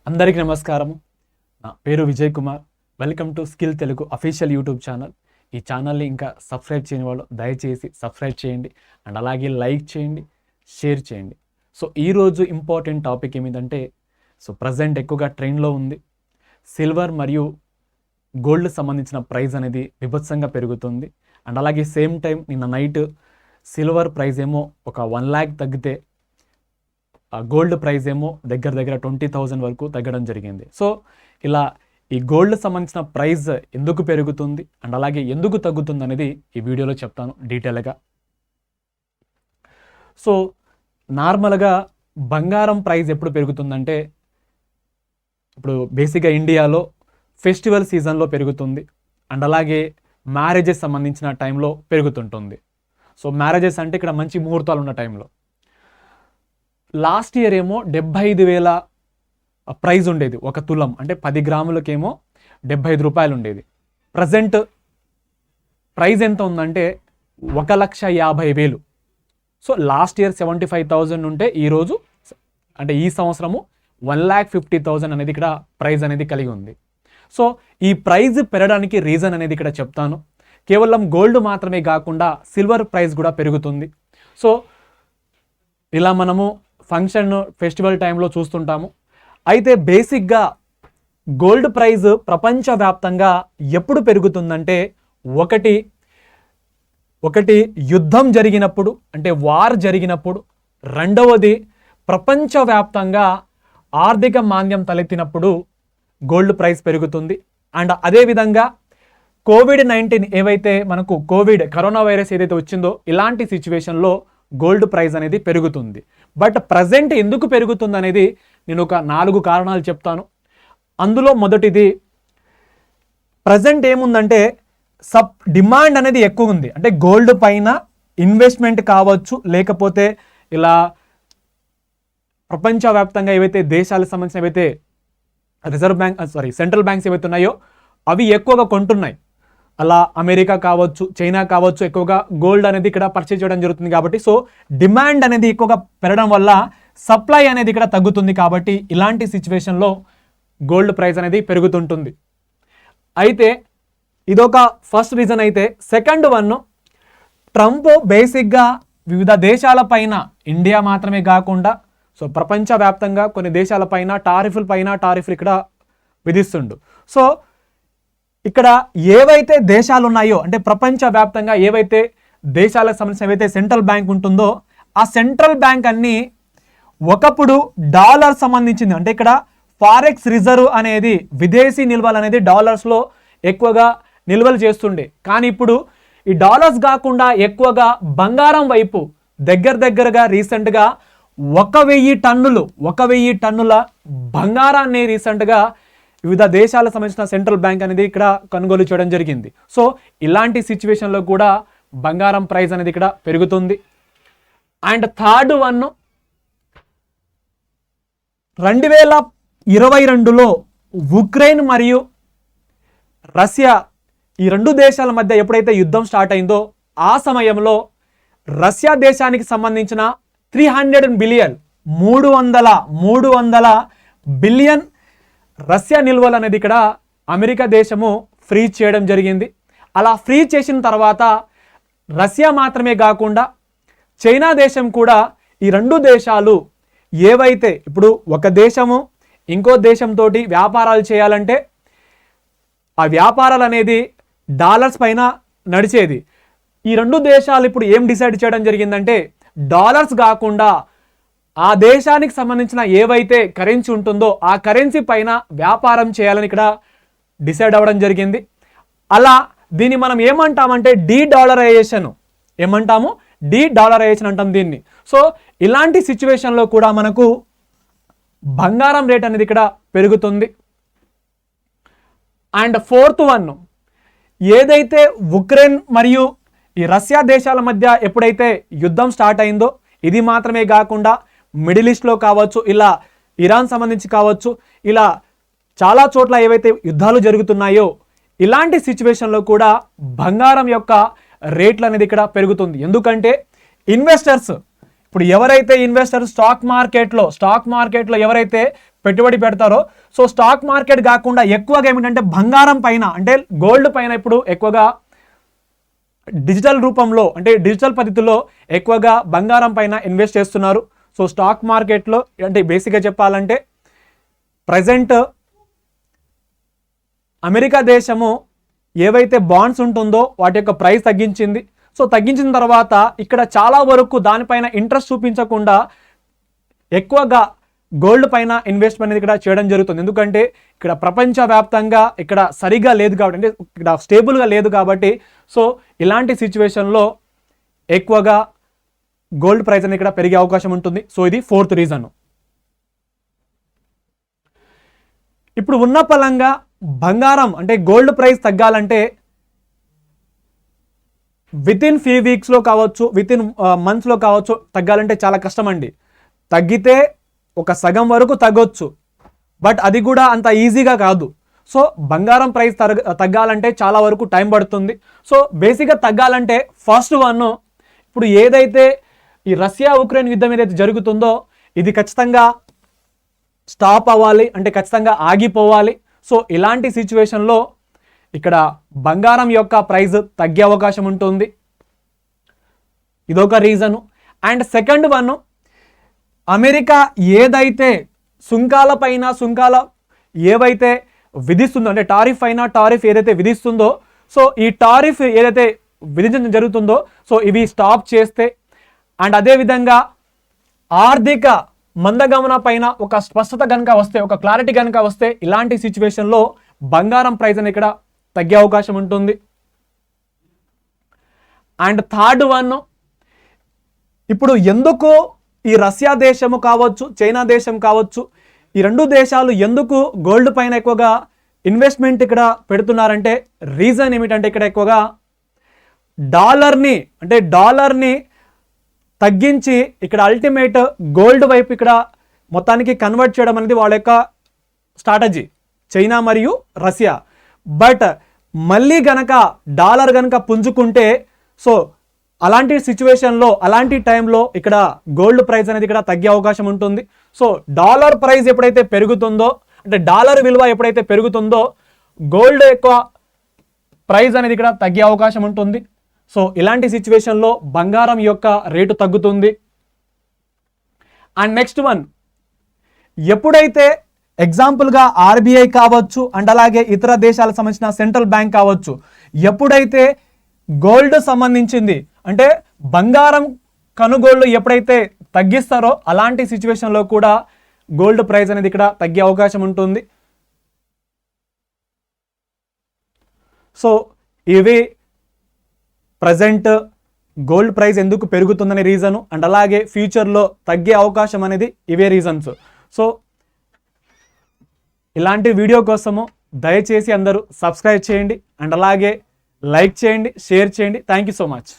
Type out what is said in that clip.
అందరికీ నమస్కారం. నా పేరు Vijay Kumar. Welcome to skill Telugu official YouTube channel. ఈ ఛానల్ని ఇంకా సబ్స్క్రైబ్ చేయని వాళ్ళు దయచేసి సబ్స్క్రైబ్ చేయండి అండ్ అలాగే లైక్ చేయండి, షేర్ చేయండి. సో ఈరోజు ఇంపార్టెంట్ టాపిక్ ఏమిటంటే, ప్రజెంట్ ఎక్కువగా ట్రెండ్లో ఉంది సిల్వర్ మరియు గోల్డ్ సంబంధించిన ప్రైస్ అనేది విభత్సంగా పెరుగుతుంది. అండ్ అలాగే సేమ్ టైం నిన్న నైట్ సిల్వర్ ప్రైస్ ఏమో ఒక 1 lakh తగ్గితే గోల్డ్ ప్రైస్ ఏమో దగ్గర 20,000 వరకు తగ్గడం జరిగింది. సో ఇలా ఈ గోల్డ్ సంబంధించిన ప్రైస్ ఎందుకు పెరుగుతుంది అండ్ అలాగే ఎందుకు తగ్గుతుంది అనేది ఈ వీడియోలో చెప్తాను డీటెయిల్గా. సో నార్మల్గా బంగారం ప్రైస్ ఎప్పుడు పెరుగుతుందంటే, ఇప్పుడు బేసిక్గా ఇండియాలో ఫెస్టివల్ సీజన్లో పెరుగుతుంది అండ్ అలాగే మ్యారేజెస్ సంబంధించిన టైంలో పెరుగుతుంటుంది. సో మ్యారేజెస్ అంటే ఇక్కడ మంచి ముహూర్తాలు ఉన్న టైంలో. లాస్ట్ ఇయర్ ఏమో 75,000 ప్రైజ్ ఉండేది ఒక తులం, అంటే 10 గ్రాములకేమో 75 రూపాయలు ఉండేది. ప్రజెంట్ ప్రైజ్ ఎంత ఉందంటే 1,50,000. సో లాస్ట్ ఇయర్ 75,000 ఉంటే ఈరోజు అంటే ఈ సంవత్సరము 1,50,000 అనేది ఇక్కడ ప్రైజ్ అనేది కలిగి ఉంది. సో ఈ ప్రైజ్ పెరగడానికి రీజన్ అనేది ఇక్కడ చెప్తాను. కేవలం గోల్డ్ మాత్రమే కాకుండా సిల్వర్ ప్రైస్ కూడా పెరుగుతుంది. సో ఇలా మనము ఫంక్షన్ ఫెస్టివల్ టైంలో చూస్తుంటాము. అయితే బేసిక్గా గోల్డ్ ప్రైజ్ ప్రపంచవ్యాప్తంగా ఎప్పుడు పెరుగుతుందంటే, ఒకటి యుద్ధం జరిగినప్పుడు, అంటే వార్ జరిగినప్పుడు. రెండవది ప్రపంచవ్యాప్తంగా ఆర్థిక మాంద్యం తలెత్తినప్పుడు గోల్డ్ ప్రైస్ పెరుగుతుంది. అండ్ అదేవిధంగా COVID-19 ఏవైతే మనకు కరోనా వైరస్ ఏదైతే వచ్చిందో ఇలాంటి సిచ్యువేషన్లో గోల్డ్ ప్రైస్ అనేది పెరుగుతుంది. బట్ ప్రజెంట్ ఎందుకు పెరుగుతుంది అనేది నేను ఒక 4 కారణాలు చెప్తాను. అందులో మొదటిది, ప్రజెంట్ ఏముందంటే డిమాండ్ అనేది ఎక్కువ ఉంది. అంటే గోల్డ్ పైన ఇన్వెస్ట్మెంట్ కావచ్చు, లేకపోతే ఇలా ప్రపంచవ్యాప్తంగా ఏవైతే దేశాలకు సంబంధించిన ఏవైతే సెంట్రల్ బ్యాంక్స్ ఏవైతే ఉన్నాయో అవి ఎక్కువగా కొంటున్నాయి. అలా అమెరికా కావచ్చు, చైనా కావచ్చు, ఎక్కువగా గోల్డ్ అనేది ఇక్కడ పర్చేజ్ చేయడం జరుగుతుంది. కాబట్టి సో డిమాండ్ అనేది ఎక్కువగా పెరగడం వల్ల సప్లై అనేది ఇక్కడ తగ్గుతుంది. కాబట్టి ఇలాంటి సిచ్యువేషన్లో గోల్డ్ ప్రైస్ అనేది పెరుగుతుంటుంది. అయితే ఇదొక ఫస్ట్ రీజన్. అయితే సెకండ్ వన్, ట్రంప్ బేసిక్గా వివిధ దేశాల పైన, ఇండియా మాత్రమే కాకుండా ప్రపంచవ్యాప్తంగా కొన్ని దేశాల పైన టారిఫ్లు ఇక్కడ విధిస్తుండు. సో ఇక్కడ ఏవైతే దేశాలు ఉన్నాయో, అంటే ప్రపంచవ్యాప్తంగా ఏవైతే దేశాలకు సంబంధించిన ఏవైతే సెంట్రల్ బ్యాంక్ ఉంటుందో ఆ సెంట్రల్ బ్యాంక్ అన్ని ఒకప్పుడు డాలర్ సంబంధించింది, అంటే ఇక్కడ ఫారెక్స్ రిజర్వ్ అనేది విదేశీ నిల్వలు అనేది డాలర్స్లో ఎక్కువగా నిల్వలు చేస్తుండే. కానీ ఇప్పుడు ఈ డాలర్స్ కాకుండా ఎక్కువగా బంగారం వైపు దగ్గరగా రీసెంట్గా 1,000 టన్నుల బంగారాన్ని రీసెంట్గా వివిధ దేశాలకు సంబంధించిన సెంట్రల్ బ్యాంక్ అనేది ఇక్కడ కొనుగోలు చేయడం జరిగింది. సో ఇలాంటి సిచ్యువేషన్లో కూడా బంగారం ప్రైస్ అనేది ఇక్కడ పెరుగుతుంది. అండ్ థర్డ్ వన్, 2022లో ఉక్రెయిన్ మరియు రష్యా ఈ 2 దేశాల మధ్య ఎప్పుడైతే యుద్ధం స్టార్ట్ అయిందో ఆ సమయంలో రష్యా దేశానికి సంబంధించిన 300 బిలియన్ రష్యా నిల్వలు అనేది ఇక్కడ అమెరికా దేశము ఫ్రీజ్ చేయడం జరిగింది. అలా ఫ్రీజ్ చేసిన తర్వాత రష్యా మాత్రమే కాకుండా చైనా దేశం కూడా, ఈ 2 దేశాలు ఏవైతే ఇప్పుడు ఒక దేశము ఇంకో దేశంతో వ్యాపారాలు చేయాలంటే ఆ వ్యాపారాలు అనేది డాలర్స్ పైన నడిచేది. ఈ 2 దేశాలు ఇప్పుడు ఏం డిసైడ్ చేయడం జరిగిందంటే, డాలర్స్ కాకుండా ఆ దేశానికి సంబంధించిన ఏవైతే కరెన్సీ ఉంటుందో ఆ కరెన్సీ పైన వ్యాపారం చేయాలని ఇక్కడ డిసైడ్ అవ్వడం జరిగింది. అలా దీన్ని మనం ఏమంటామంటే డీడాలరైజేషన్ అంటాం దీన్ని. సో ఇలాంటి సిచ్యువేషన్లో కూడా మనకు బంగారం రేట్ అనేది ఇక్కడ పెరుగుతుంది. అండ్ ఫోర్త్ వన్, ఏదైతే ఉక్రెయిన్ మరియు ఈ రష్యా దేశాల మధ్య ఎప్పుడైతే యుద్ధం స్టార్ట్ అయిందో, ఇది మాత్రమే కాకుండా మిడిల్ ఈస్ట్లో కావచ్చు, ఇలా ఇరాన్ సంబంధించి కావచ్చు, ఇలా చాలా చోట్ల ఏవైతే యుద్ధాలు జరుగుతున్నాయో ఇలాంటి సిచ్యువేషన్లో కూడా బంగారం యొక్క రేట్లు అనేది ఇక్కడ పెరుగుతుంది. ఎందుకంటే ఇన్వెస్టర్స్ ఇప్పుడు ఎవరైతే ఇన్వెస్టర్ స్టాక్ మార్కెట్లో ఎవరైతే పెట్టుబడి పెడతారో, సో స్టాక్ మార్కెట్ కాకుండా ఎక్కువగా ఏమిటంటే బంగారం పైన అంటే గోల్డ్ పైన ఇప్పుడు ఎక్కువగా డిజిటల్ రూపంలో అంటే డిజిటల్ పద్ధతిలో ఎక్కువగా బంగారం పైన ఇన్వెస్ట్ చేస్తున్నారు. సో స్టాక్ మార్కెట్లో అంటే బేసిక్గా చెప్పాలంటే ప్రజెంట్ అమెరికా దేశము ఏవైతే బాండ్స్ ఉంటుందో వాటి యొక్క ప్రైస్ తగ్గించింది. సో తగ్గించిన తర్వాత ఇక్కడ చాలా వరకు దానిపైన ఇంట్రెస్ట్ చూపించకుండా ఎక్కువగా గోల్డ్ పైన ఇన్వెస్ట్మెంట్ అనేది ఇక్కడ చేయడం జరుగుతుంది. ఎందుకంటే ఇక్కడ ప్రపంచవ్యాప్తంగా ఇక్కడ సరిగా లేదు కాబట్టి, అంటే ఇక్కడ స్టేబుల్గా లేదు కాబట్టి, సో ఇలాంటి సిచ్యువేషన్లో ఎక్కువగా గోల్డ్ ప్రైస్ అనేది ఇక్కడ పెరిగే అవకాశం ఉంటుంది. సో ఇది 4th రీజన్. ఇప్పుడు ఉన్న పలంగా బంగారం అంటే గోల్డ్ ప్రైస్ తగ్గాలంటే వితిన్ ఫ్యూ వీక్స్లో కావచ్చు, వితిన్ మంత్స్లో కావచ్చు, తగ్గాలంటే చాలా కష్టం అండి. తగ్గితే ఒక సగం వరకు తగ్గొచ్చు, బట్ అది కూడా అంత ఈజీగా కాదు. సో బంగారం ప్రైస్ తగ్గాలంటే చాలా వరకు టైం పడుతుంది. సో బేసిక్గా తగ్గాలంటే ఫస్ట్ వన్, ఇప్పుడు ఏదైతే ఈ రష్యా ఉక్రెయిన్ యుద్ధం ఏదైతే జరుగుతుందో ఇది ఖచ్చితంగా స్టాప్ అవ్వాలి, అంటే ఖచ్చితంగా ఆగిపోవాలి. సో ఇలాంటి సిచ్యువేషన్లో ఇక్కడ బంగారం యొక్క ప్రైస్ తగ్గే అవకాశం ఉంటుంది. ఇదొక reason. And second one, America ఏదైతే సుంకాలు ఏవైతే విధిస్తుందో, అంటే టారిఫ్ ఏదైతే విధిస్తుందో, సో ఈ టారిఫ్ ఏదైతే విధించడం జరుగుతుందో సో ఇవి స్టాప్ చేస్తే, అండ్ అదేవిధంగా ఆర్థిక మందగమన పైన ఒక స్పష్టత కనుక వస్తే, ఒక క్లారిటీ కనుక వస్తే, ఇలాంటి సిచ్యువేషన్లో బంగారం ప్రైస్ అని ఇక్కడ తగ్గే అవకాశం ఉంటుంది. అండ్ థర్డ్ వన్, ఇప్పుడు ఎందుకు ఈ రష్యా దేశము కావచ్చు, చైనా దేశం కావచ్చు, ఈ రెండు దేశాలు ఎందుకు గోల్డ్ పైన ఎక్కువగా ఇన్వెస్ట్మెంట్ ఇక్కడ పెడుతున్నారంటే రీజన్ ఏమిటంటే ఇక్కడ ఎక్కువగా డాలర్ని తగ్గించి ఇక్కడ అల్టిమేట్ గోల్డ్ వైపు ఇక్కడ మొత్తానికి కన్వర్ట్ చేయడం అనేది వాళ్ళ యొక్క స్ట్రాటజీ, చైనా మరియు రష్యా. బట్ మళ్ళీ గనక డాలర్ గనక పుంజుకుంటే, సో అలాంటి సిచ్యువేషన్లో అలాంటి టైంలో ఇక్కడ గోల్డ్ ప్రైస్ అనేది ఇక్కడ తగ్గే అవకాశం ఉంటుంది. సో డాలర్ ప్రైస్ ఎప్పుడైతే పెరుగుతుందో, అంటే డాలర్ విలువ ఎప్పుడైతే పెరుగుతుందో గోల్డ్ ఎక్కువ ప్రైస్ అనేది ఇక్కడ తగ్గే అవకాశం ఉంటుంది. సో ఇలాంటి సిచ్యువేషన్లో బంగారం యొక్క రేటు తగ్గుతుంది. అండ్ నెక్స్ట్ వన్, ఎప్పుడైతే ఎగ్జాంపుల్గా ఆర్బీఐ కావచ్చు అండ్ అలాగే ఇతర దేశాలకు సంబంధించిన సెంట్రల్ బ్యాంక్ కావచ్చు, ఎప్పుడైతే గోల్డ్ సంబంధించింది అంటే బంగారం కొనుగోళ్లు ఎప్పుడైతే తగ్గిస్తారో అలాంటి సిచ్యువేషన్లో కూడా గోల్డ్ ప్రైస్ అనేది ఇక్కడ తగ్గే అవకాశం ఉంటుంది. సో ఇవి ప్రజెంట్ గోల్డ్ ప్రైస్ ఎందుకు పెరుగుతుందనే రీజను, అండ్ అలాగే ఫ్యూచర్లో తగ్గే అవకాశం అనేది ఇవే రీజన్స్. సో ఇలాంటి వీడియో కోసము దయచేసి అందరూ సబ్స్క్రైబ్ చేయండి అండ్ అలాగే లైక్ చేయండి, షేర్ చేయండి. Thank you so much.